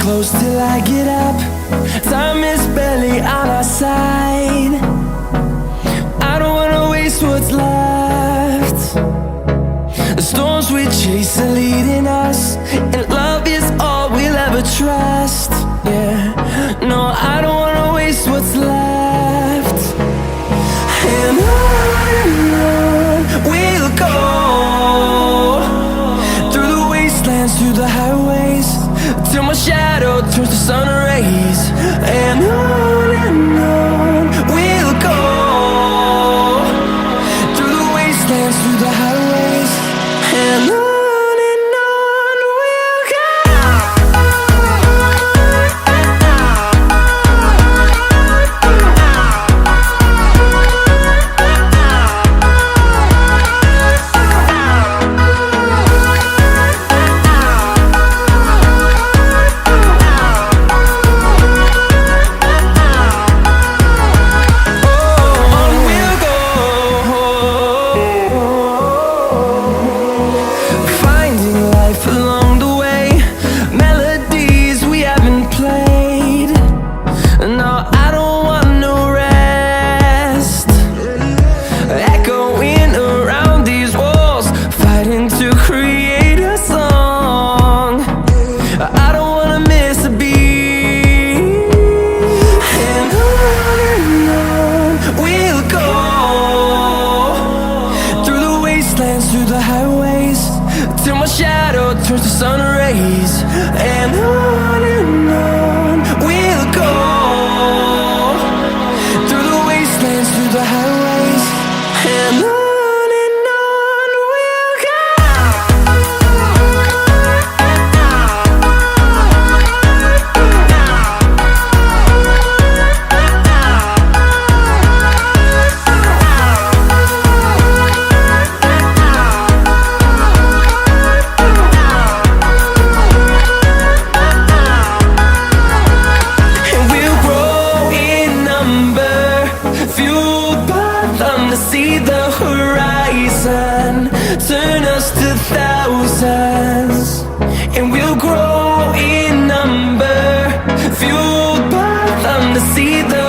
close till I get up. Time is barely on our side. I don't wanna waste what's left. The storms we chase are leading us, and love is all we'll ever trust. Yeah, no, I don't wanna waste what's left. And on we'll go, through the wastelands, through the highways, till my shadow turns to sun rays. And on we'll go, through the wastelands, through the highways, and on we'll go. Through the highways, till my shadow turns to sun rays. And on we'll go, through the wastelands, through the highways, and on we'll go. See the horizon turn us to thousands, and we'll grow in number, fueled by them to see the